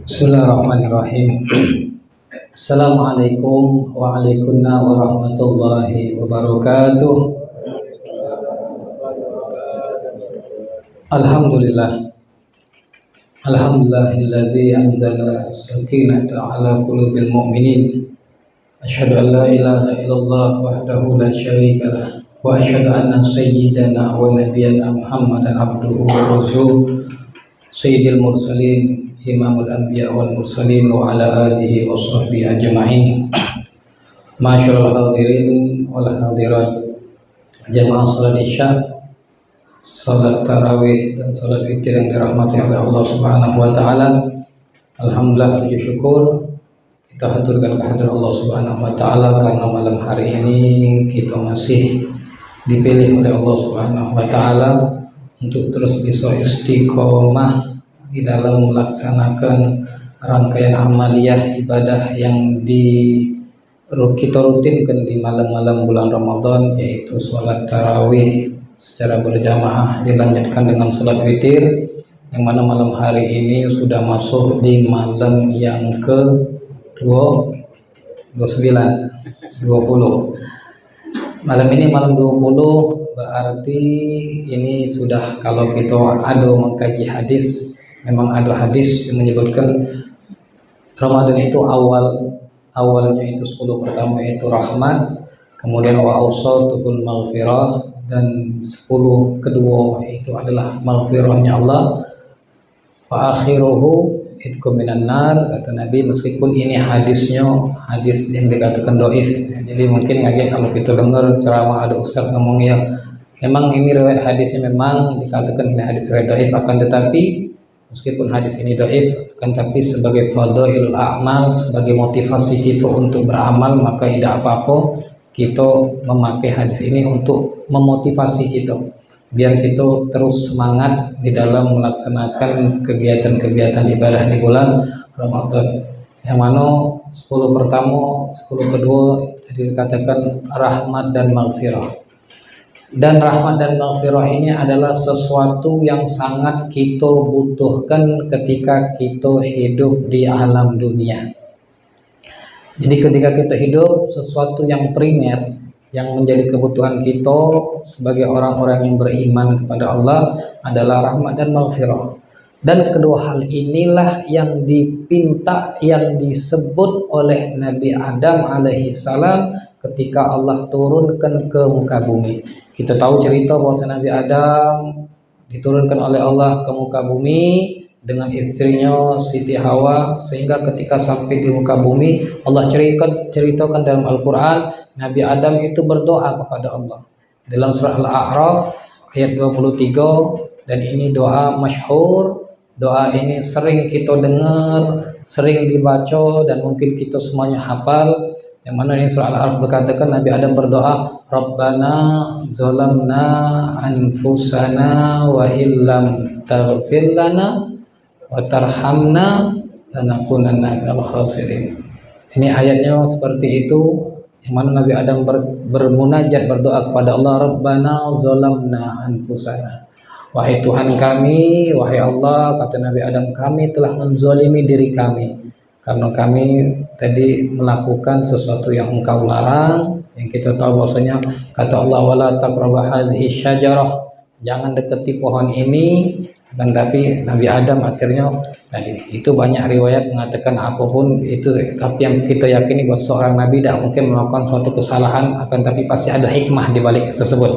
Bismillahirrahmanirrahim. Assalamualaikum warahmatullahi wabarakatuh. Alhamdulillah. Alhamdulillahillazi anzala sakinata ala qulubil mu'minin. Asyhadu an la ilaha illallah wahdahu la syarika lah. Wa asyhadu anna sayyidana wa nabiyyana Muhammadan abduhu wa rasuluh. Sayyidil mursalin, imamul anbiya wal mursalin wa ala alihi wa sahbihi ajma'in. Masyarul hadirin wal hadirat, jamaah salat isya, salat tarawih dan salat witir yang dirahmati oleh Allah Subhanahu wa taala. Alhamdulillah, puji syukur kita haturkan kehadirat Allah Subhanahu wa taala karena malam hari ini kita masih dipilih oleh Allah Subhanahu wa taala untuk terus bisa istiqomah di dalam melaksanakan rangkaian amaliyah ibadah yang kita rutinkan di malam-malam bulan Ramadan, yaitu sholat tarawih secara berjamaah dilanjutkan dengan sholat witir, yang mana malam hari ini sudah masuk di malam yang ke-20. Malam ini malam 20, berarti ini sudah, kalau kita ada mengkaji hadis, memang ada hadis yang menyebutkan Ramadan itu awalnya itu 10 pertama itu rahmat, kemudian wa awsatuhul maghfirah, dan 10 kedua itu adalah maghfirahnya Allah, wa akhiruhu itqum minan nar, kata Nabi. Meskipun ini hadis yang dikatakan dhaif, jadi mungkin ngaji kalau kita dengar ceramah ada ustaz ngomong ya memang ini riwayat hadisnya memang dikatakan ini hadis riwayat dhaif, akan tetapi meskipun hadis ini dhaif, akan tapi sebagai fadhailul a'mal, sebagai motivasi kita untuk beramal, maka tidak apa-apa kita memakai hadis ini untuk memotivasi kita biar kita terus semangat di dalam melaksanakan kegiatan-kegiatan ibadah di bulan Ramadan, yang mana 10 pertama, 10 kedua tadi dikatakan rahmat dan maghfirah. Dan rahmat dan maghfirah ini adalah sesuatu yang sangat kita butuhkan ketika kita hidup di alam dunia. Jadi ketika kita hidup, sesuatu yang primer yang menjadi kebutuhan kita sebagai orang-orang yang beriman kepada Allah adalah rahmat dan maghfirah. Dan kedua hal inilah yang dipinta, yang disebut oleh Nabi Adam alaihissalam ketika Allah turunkan ke muka bumi. Kita tahu cerita bahwa Nabi Adam diturunkan oleh Allah ke muka bumi dengan istrinya Siti Hawa, sehingga ketika sampai di muka bumi Allah ceritakan dalam Al-Quran Nabi Adam itu berdoa kepada Allah dalam surah Al-A'raf ayat 23, dan ini doa masyhur. Doa ini sering kita dengar, sering dibaca, dan mungkin kita semuanya hafal. Yang mana ini surah Al-A'raf berkatakan Nabi Adam berdoa, Rabbana zalamna anfusana wa illam taghfir lana wa tarhamna lanakunanna minal khasirin. Ini ayatnya seperti itu, yang mana Nabi Adam bermunajat, berdoa kepada Allah, Rabbana zalamna anfusana. Wahai Tuhan kami, wahai Allah, kata Nabi Adam, kami telah menzalimi diri kami karena kami tadi melakukan sesuatu yang Engkau larang. Yang kita tahu bahwasanya kata Allah, wala taqrabu hadhihi syajarah, jangan dekati pohon ini. Dan tapi Nabi Adam akhirnya tadi itu banyak riwayat mengatakan apapun itu, tapi yang kita yakini bahwa seorang nabi tidak mungkin melakukan suatu kesalahan, akan tapi pasti ada hikmah di balik tersebut.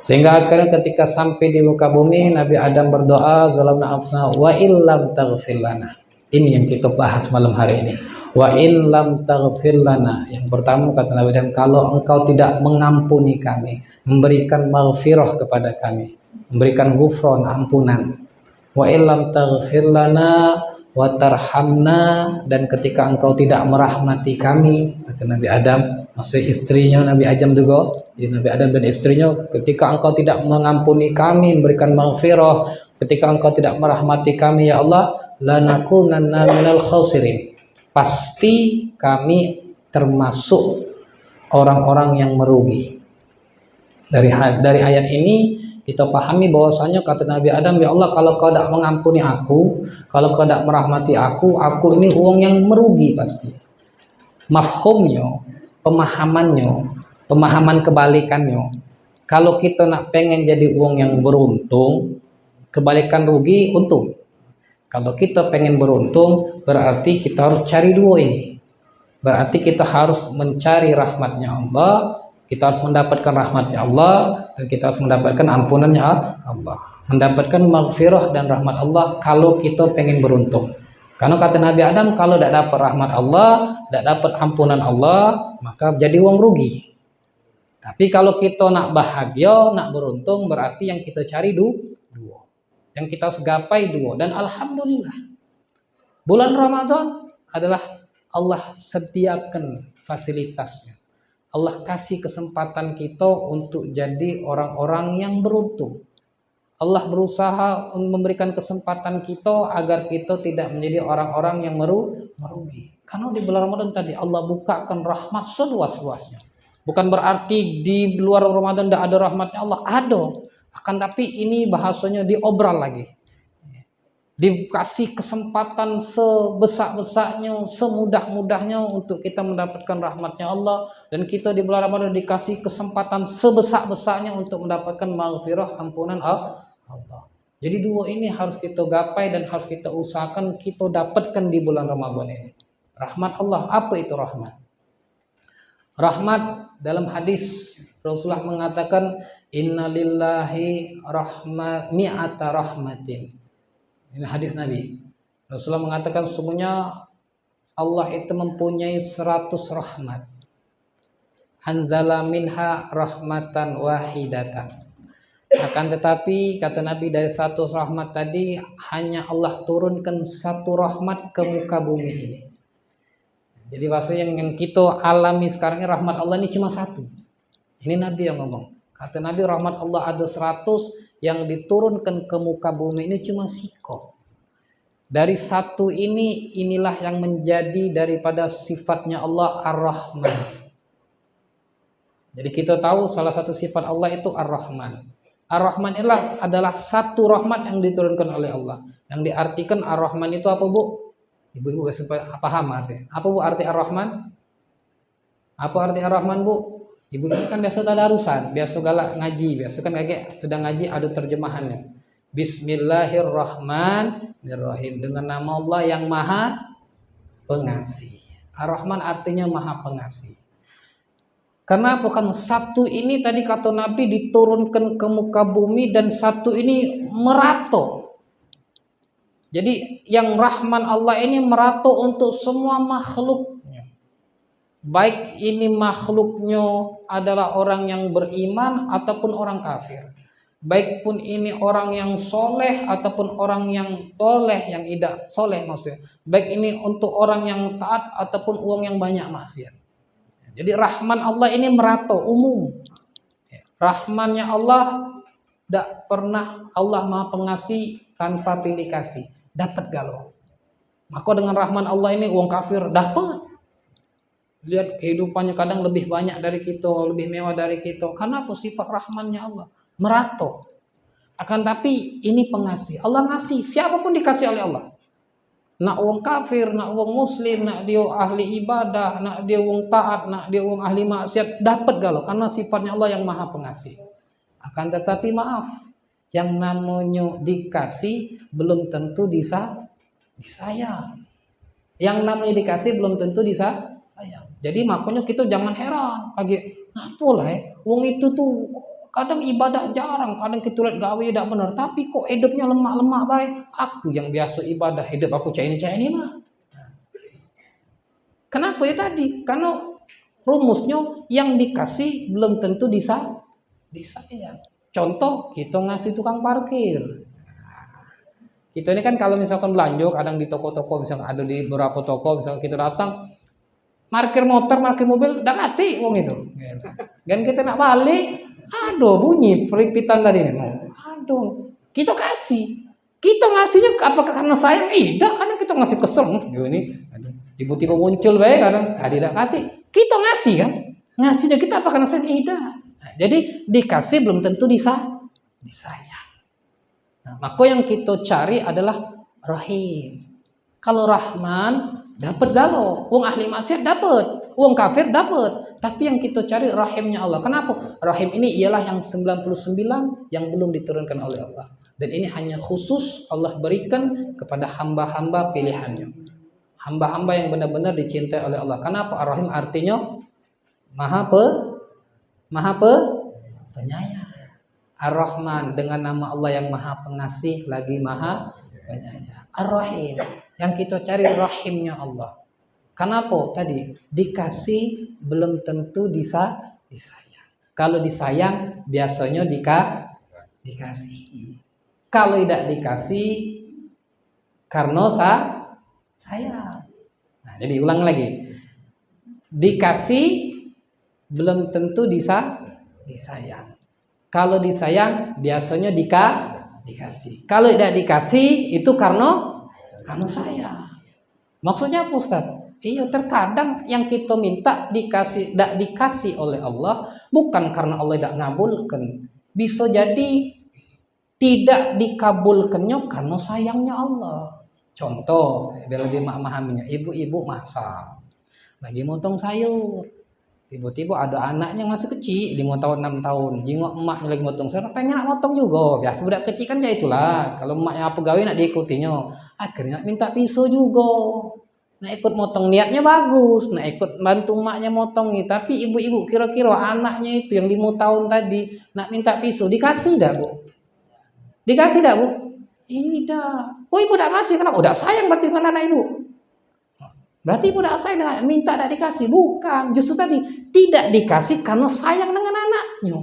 Sehingga akhirnya ketika sampai di muka bumi, Nabi Adam berdoa, zalamna anfusana wa illam taghfir lana. Ini yang kita bahas malam hari ini. Wa illam taghfir lana. Yang pertama kata Nabi Adam, kalau Engkau tidak mengampuni kami, memberikan maghfirah kepada kami, memberikan ghufran, ampunan. Wa illam taghfir lana wa tarhamna, dan ketika Engkau tidak merahmati kami, kata Nabi Adam, maksud istrinya Nabi Adam juga, jadi Nabi Adam dan istrinya, ketika Engkau tidak mengampuni kami, memberikan maghfirah, ketika Engkau tidak merahmati kami ya Allah, lanakunanna minal khasirin, pasti kami termasuk orang-orang yang merugi. Dari ayat ini Kita pahami bahwasanya kata Nabi Adam, ya Allah, kalau kau tidak mengampuni aku, kalau kau tidak merahmati aku ini uang yang merugi pasti. Mafhumnya, pemahaman kebalikannya. Kalau kita nak pengen jadi uang yang beruntung, kebalikan rugi untung. Kalau kita pengen beruntung, berarti kita harus cari dua ini. Berarti kita harus mencari rahmatnya Allah, kita harus mendapatkan rahmatnya Allah, dan kita harus mendapatkan ampunannya Allah, mendapatkan maghfirah dan rahmat Allah kalau kita pengen beruntung. Karena kata Nabi Adam, kalau tidak dapat rahmat Allah, tidak dapat ampunan Allah, maka jadi uang rugi. Tapi kalau kita nak bahagia, nak beruntung, berarti yang kita cari dua, yang kita harus gapai dua. Dan alhamdulillah, bulan Ramadan adalah Allah sediakan fasilitasnya. Allah kasih kesempatan kita untuk jadi orang-orang yang beruntung. Allah berusaha memberikan kesempatan kita agar kita tidak menjadi orang-orang yang merugi. Karena di bulan Ramadan tadi Allah bukakan rahmat seluas-luasnya. Bukan berarti di luar Ramadan tidak ada rahmatnya Allah, ada. Akan tapi ini bahasanya diobral lagi. Dikasih kesempatan sebesar-besarnya, semudah-mudahnya untuk kita mendapatkan rahmatnya Allah. Dan kita di bulan Ramadan dikasih kesempatan sebesar-besarnya untuk mendapatkan maghfirah, ampunan Allah. Jadi dua ini harus kita gapai dan harus kita usahakan kita dapatkan di bulan Ramadan ini. Rahmat Allah, apa itu rahmat? Rahmat dalam hadis Rasulullah mengatakan, innalillahi mi'ata rahmatin. Ini hadis Nabi. Rasulullah mengatakan sesungguhnya Allah itu mempunyai 100 rahmat. Anzala minha rahmatan wahidatan. Akan tetapi kata Nabi, dari 100 rahmat tadi hanya Allah turunkan 1 rahmat ke muka bumi ini. Jadi bahasa yang kita alami sekarang ini rahmat Allah ini cuma 1. Ini Nabi yang ngomong. Kata Nabi, rahmat Allah ada 100, yang diturunkan ke muka bumi ini cuma siko. Dari 1 ini, inilah yang menjadi daripada sifatnya Allah Ar-Rahman. Jadi kita tahu salah satu sifat Allah itu Ar-Rahman. Ar-Rahman adalah 1 rahmat yang diturunkan oleh Allah. Yang diartikan Ar-Rahman itu apa, Bu? Ibu-ibu paham arti? Apa Bu arti Ar-Rahman? Apa arti Ar-Rahman, Bu? Ibu kan biasa tadarusan, biasa galak ngaji, biasa kan kayak sedang ngaji ada terjemahannya. Bismillahirrahmanirrahim, dengan nama Allah yang Maha Pengasih. Ar-Rahman artinya Maha Pengasih. Karena bukan 1 ini tadi kata Nabi diturunkan ke muka bumi, dan 1 ini merato. Jadi yang Rahman Allah ini merato untuk semua makhluknya. Baik ini makhluknya adalah orang yang beriman ataupun orang kafir. Baik pun ini orang yang soleh ataupun orang yang toleh, yang tidak soleh maksudnya. Baik ini untuk orang yang taat ataupun uang yang banyak maksiat. Jadi Rahman Allah ini merato umum. Rahmannya Allah tidak pernah, Allah Maha Pengasih tanpa pilih kasih. Dapat galau. Maka dengan rahman Allah ini uang kafir dapat. Lihat kehidupannya kadang lebih banyak dari kita, lebih mewah dari kita. Karena apa? Sifat rahmannya Allah merato. Akan tapi ini pengasih. Allah ngasih, siapapun dikasih oleh Allah. Nak uang kafir, nak uang muslim, nak dia ahli ibadah, nak dia uang taat, nak dia uang ahli maksiat, dapat galau. Karena sifatnya Allah yang Maha Pengasih. Akan tetapi maaf, yang namanya dikasih belum tentu disayang. Yang namanya dikasih belum tentu disayang. Jadi makanya kita jangan heran. Kayak apalah wong itu tuh kadang ibadah jarang, kadang kita lihat gawe tidak benar, tapi kok hidupnya lemak-lemak baik. Aku yang biasa ibadah, hidup aku cak ini mah. Kenapa ya tadi? Karena rumusnya yang dikasih belum tentu disayang. Contoh, kita ngasih tukang parkir. Kita ini kan kalau misalkan belanja, kadang di toko-toko, misalkan ada di beberapa toko, misalkan kita datang, parkir motor, parkir mobil, udah kati wong itu. Dan kita nak balik, aduh bunyi peripitan tadi. Aduh, kita kasih. Kita ngasihnya apakah karena sayang? Tidak, karena kita ngasih kesel. Ini tiba-tiba muncul baik, kadang tidak kati. Kita ngasih kan? Ngasihnya kita apa karena sayang? Tidak. Jadi dikasih belum tentu disayang. disayang. Nah, maka yang kita cari adalah rahim. Kalau Rahman dapat galau, wong ahli maksiat dapat, wong kafir dapat. Tapi yang kita cari rahimnya Allah. Kenapa? Rahim ini ialah yang 99 yang belum diturunkan oleh Allah. Dan ini hanya khusus Allah berikan kepada hamba-hamba pilihannya. Hamba-hamba yang benar-benar dicintai oleh Allah. Kenapa? Ar-Rahim artinya maha penyayang. Ar-Rahman dengan nama Allah yang maha pengasih lagi maha penyayang. Ar-Rahim yang kita cari rahimnya Allah. Kenapa? Tadi dikasih belum tentu disayang. Kalau disayang biasanya dikasih. Kalau tidak dikasih karena sayang. Nah, jadi ulang lagi. Dikasih belum tentu disayang. Kalau disayang biasanya dikasih. Kalau tidak dikasih itu karena sayang. Maksudnya apa, Ustaz? Iya, terkadang yang kita minta tidak dikasih oleh Allah bukan karena Allah tidak ngabulkan. Bisa jadi tidak dikabulkannya karena sayangnya Allah. Contoh, biar lebih memahaminya, ibu-ibu masak, lagi motong sayur. Tiba-tiba ada anaknya masih kecil, 5 tahun 6 tahun, jengok emaknya lagi motong sayur, pengen nak motong juga. Biasa budak kecil kan ya itulah. Kalau emaknya apa gawe nak diikutinya, akhirnya minta pisau juga. Nah ikut motong, niatnya bagus, nah ikut bantu emaknya motong nih. Tapi ibu-ibu kira-kira anaknya itu yang 5 tahun tadi nak minta pisau, dikasih dah Bu? Dikasih dah Bu? Tidak. Oh ibu tidak kasih, kenapa? Udah sayang berarti dengan anak ibu. Berarti ibu tidak sayang dengan minta tidak dikasih. Bukan, justru tadi tidak dikasih karena sayang dengan anaknya.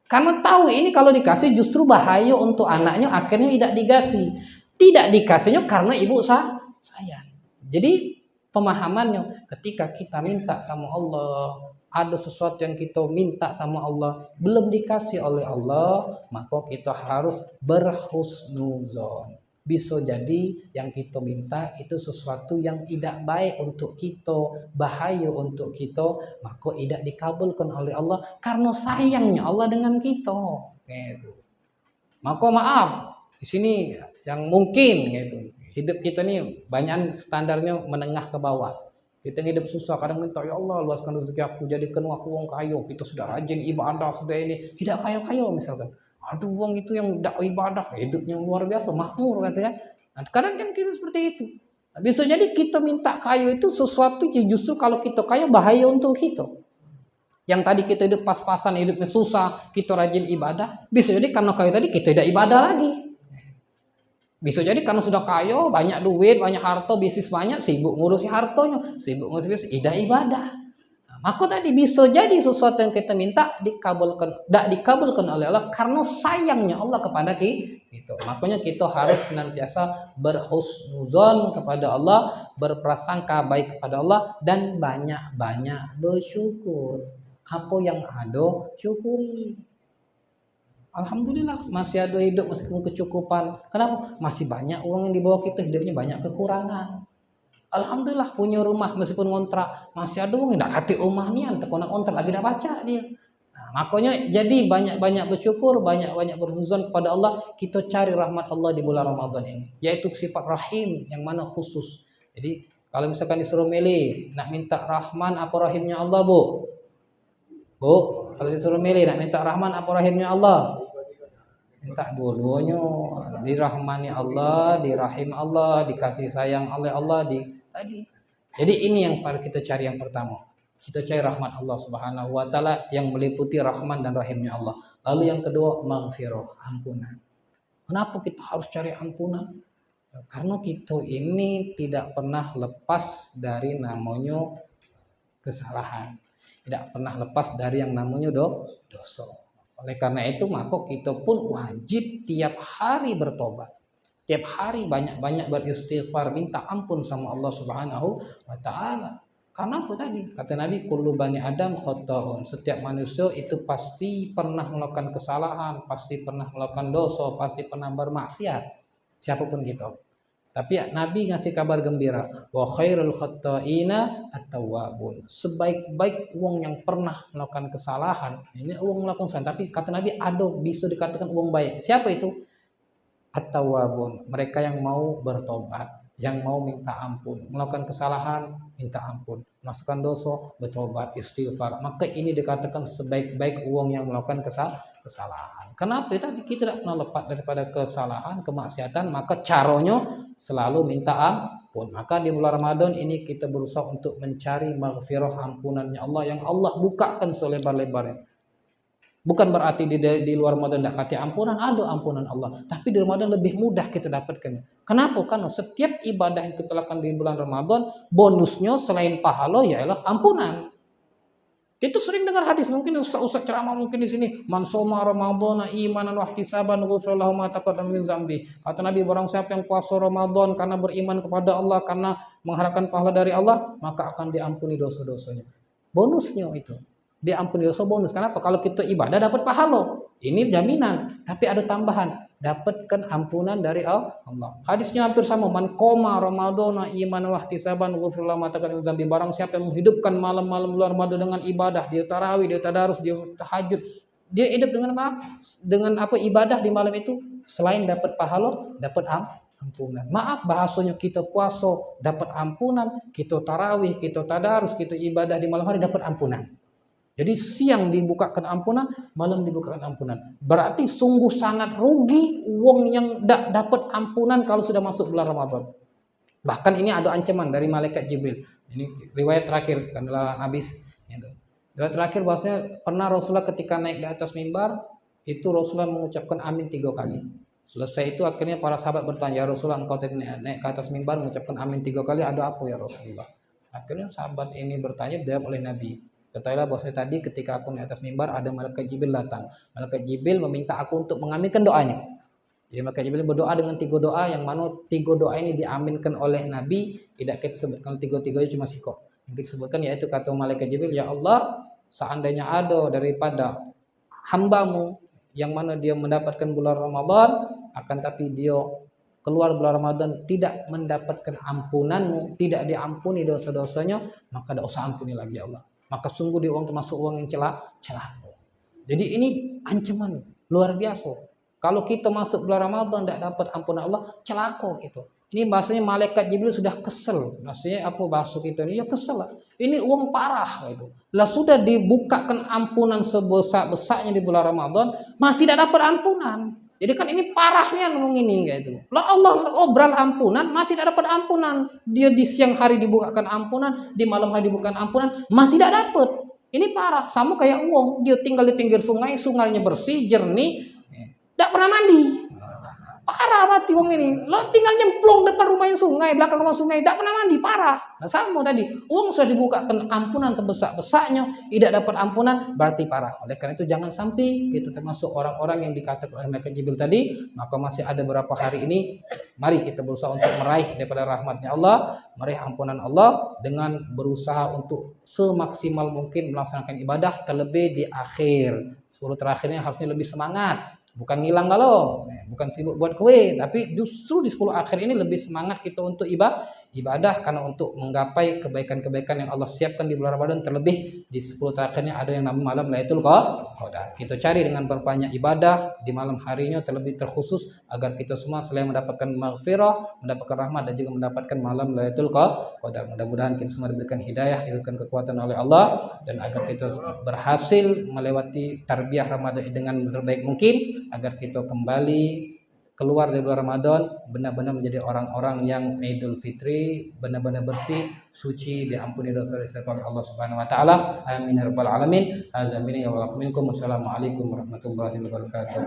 Karena tahu ini kalau dikasih justru bahaya untuk anaknya, akhirnya tidak dikasih. Tidak dikasihnya karena ibu sayang. Jadi pemahamannya ketika kita minta sama Allah, ada sesuatu yang kita minta sama Allah belum dikasih oleh Allah, maka kita harus berhusnuzon. Bisa jadi yang kita minta itu sesuatu yang tidak baik untuk kita, bahaya untuk kita, maka tidak dikabulkan oleh Allah karena sayangnya Allah dengan kita. Gitu. Maka maaf, di sini yang mungkin gitu. Hidup kita nih banyak standarnya menengah ke bawah. Kita hidup susah, kadang minta ya Allah luaskan rezeki aku, jadikan aku wong kaya. Kita sudah rajin ibadah, sudah ini tidak kaya-kaya misalkan. Aduh wong itu yang tidak ibadah, hidupnya luar biasa, makmur katanya. Nah, kadang kan kita seperti itu. Nah, bisa jadi kita minta kaya itu sesuatu yang justru kalau kita kaya bahaya untuk kita. Yang tadi kita hidup pas-pasan, hidupnya susah, kita rajin ibadah, bisa jadi karena kaya tadi kita tidak ibadah lagi. Bisa jadi karena sudah kaya, banyak duit, banyak harta, bisnis banyak, sibuk ngurusi hartanya, sibuk ngurusi bisnis, tidak ibadah. Nah, maka tadi bisa jadi sesuatu yang kita minta tidak dikabulkan oleh Allah karena sayangnya Allah kepada kita. Makanya kita harus senantiasa berhusnuzon kepada Allah, berprasangka baik kepada Allah, dan banyak-banyak bersyukur. Apa yang ada, syukuri. Alhamdulillah masih ada hidup meskipun kecukupan. Kenapa? Masih banyak uang yang dibawa kita, hidupnya banyak kekurangan. Alhamdulillah punya rumah meskipun ngontrak, masih ada uang yang tidak kati rumah nih, antek konak kontrak lagi dah baca dia. Nah, makanya jadi banyak-banyak bersyukur, banyak-banyak berhuzon kepada Allah. Kita cari rahmat Allah di bulan Ramadan ini, yaitu sifat rahim yang mana khusus. Jadi kalau misalkan disuruh milih, nak minta rahman apa rahimnya Allah, Bu? Bu, kalau disuruh milih nak minta rahman apa rahimnya Allah? Minta dua-duanya, dirahmani Allah, dirahim Allah, dikasih sayang oleh Allah tadi. Jadi ini yang kita cari yang pertama. Kita cari rahmat Allah Subhanahu wa taala yang meliputi rahman dan rahimnya Allah. Lalu yang kedua, maghfirah, ampunan. Kenapa kita harus cari ampunan? Karena kita ini tidak pernah lepas dari namanya kesalahan. Tidak pernah lepas dari yang namanya dosa. Oleh karena itu maka kita pun wajib tiap hari bertobat. Tiap hari banyak-banyak beristighfar, minta ampun sama Allah Subhanahu wa taala. Karena apa tadi? Kata Nabi, kullu bani Adam khata'un. Setiap manusia itu pasti pernah melakukan kesalahan, pasti pernah melakukan dosa, pasti pernah bermaksiat. Siapapun kita. Tapi Nabi ngasih kabar gembira, wa khairul khatta'ina at-tawwabun. Sebaik-baik wong yang pernah melakukan kesalahan, ini wong melakukan kesalahan, tapi kata Nabi ada bisa dikatakan wong baik. Siapa itu? At-tawwabun, mereka yang mau bertobat, yang mau minta ampun, melakukan kesalahan minta ampun, melakukan dosa bertobat, istighfar. Maka ini dikatakan sebaik-baik wong yang melakukan kesalahan. Kenapa? Tadi kita tidak pernah lepas daripada kesalahan, kemaksiatan, maka caranya selalu minta ampun. Maka di bulan Ramadan ini kita berusaha untuk mencari maghfirah, ampunannya Allah yang Allah bukakan selebar-lebarnya. Bukan berarti di luar Ramadan tidak kasih ampunan, ada ampunan Allah. Tapi di Ramadan lebih mudah kita dapatkan. Kenapa? Karena setiap ibadah yang kita lakukan di bulan Ramadan, bonusnya selain pahala ialah ampunan. Itu sering dengar hadis, mungkin ustaz ceramah mungkin di sini, man shoma ramadhana imanan wa ihtisaban ghufira lahu ma taqaddama min dzambi. Kata Nabi, barang siapa yang puasa Ramadan karena beriman kepada Allah, karena mengharapkan pahala dari Allah, maka akan diampuni dosa-dosanya. Bonusnya itu. Diampuni dosa bonus. Kenapa? Kalau kita ibadah dapat pahala. Ini jaminan. Tapi ada tambahan. Dapatkan ampunan dari Allah. Hadisnya hampir sama. Man qoma ramadhana imanan wa ihtisaban ghufira lahu ma taqaddama min dzambi. Barang siapa yang menghidupkan malam-malam bulan Ramadan dengan ibadah, dia tarawih, dia tadarus, dia tahajud. Dia hidup dengan apa? Dengan apa ibadah di malam itu? Selain dapat pahala, dapat ampunan. Maaf bahasanya kita puasa dapat ampunan, kita tarawih, kita tadarus, kita ibadah di malam hari dapat ampunan. Jadi siang dibukakan ampunan, malam dibukakan ampunan. Berarti sungguh sangat rugi wong yang tidak dapat ampunan kalau sudah masuk bulan Ramadan. Bahkan ini ada ancaman dari malaikat Jibril. Ini riwayat terakhir adalah habis. Riwayat terakhir bahwasanya pernah Rasulullah ketika naik di atas mimbar, itu Rasulullah mengucapkan amin 3 kali. Selesai itu akhirnya para sahabat bertanya, ya Rasulullah engkau tadi naik ke atas mimbar mengucapkan amin 3 kali, ada apa ya Rasulullah? Akhirnya sahabat ini bertanya, dijawab oleh Nabi. Ketahuilah bahwa tadi ketika aku di atas mimbar ada malaikat Jibril datang. Malaikat Jibril meminta aku untuk mengaminkan doanya. Jadi malaikat Jibril berdoa dengan 3 doa yang mana 3 doa ini diaminkan oleh Nabi. Tidak kita sebutkan 3-3 cuma siko. Yang kita sebutkan yaitu kata malaikat Jibril, ya Allah, seandainya ada daripada hambamu yang mana dia mendapatkan bulan Ramadan, akan tapi dia keluar bulan Ramadan tidak mendapatkan ampunanmu, tidak diampuni dosa-dosanya, maka tidak usah ampuni lagi ya Allah. Maka sungguh dia termasuk uang yang celaka. Jadi ini ancaman luar biasa. Kalau kita masuk bulan Ramadan tidak dapat ampunan Allah, celaka gitu. Ini bahasanya malaikat Jibril sudah kesel. Maksudnya apa bahasa kita ini? Ya kesel lah. Ini uang parah gitu. Lah sudah dibukakan ampunan sebesar-besarnya di bulan Ramadan, masih tidak dapat ampunan. Jadi kan ini parahnya ngomong ini kayak itu. Lah Allah obral ampunan, masih tidak dapat ampunan. Dia di siang hari dibukakan ampunan, di malam hari dibukakan ampunan, masih tidak dapat. Ini parah. Sama kayak uang, dia tinggal di pinggir sungai, sungainya bersih, jernih, tidak pernah mandi. Parah mati uang ini. Lo tinggal nyemplung depan rumah yang sungai, belakang rumah sungai, tidak pernah mandi, parah. Nah sama tadi, uang sudah dibukakan ampunan sebesar-besarnya, tidak dapat ampunan, berarti parah. Oleh karena itu jangan sampai kita termasuk orang-orang yang dikatakan oleh malaikat Jibril tadi. Maka masih ada beberapa hari ini, mari kita berusaha untuk meraih daripada rahmatnya Allah, meraih ampunan Allah dengan berusaha untuk semaksimal mungkin melaksanakan ibadah, terlebih di akhir 10 terakhirnya harusnya lebih semangat. Bukan ngilang kalau, bukan sibuk buat kue, tapi justru di 10 akhir ini lebih semangat kita untuk ibadah karena untuk menggapai kebaikan-kebaikan yang Allah siapkan di bulan Ramadan, terlebih di 10 terakhirnya ada yang namanya malam Lailatul Qadar. Kita cari dengan berbanyak ibadah di malam harinya, terlebih terkhusus agar kita semua selain mendapatkan maghfirah, mendapatkan rahmat dan juga mendapatkan malam Lailatul Qadar. Mudah-mudahan kita semua diberikan hidayah, diberikan kekuatan oleh Allah, dan agar kita berhasil melewati tarbiyah Ramadan dengan terbaik mungkin, agar kita kembali keluar dari bulan Ramadan benar-benar menjadi orang-orang yang Idul Fitri benar-benar bersih, suci, diampuni dosa-dosa oleh Allah Subhanahu wa taala. Amin ya rabbal alamin. Amin ya rabbal alamin. Wassalamualaikum warahmatullahi wabarakatuh.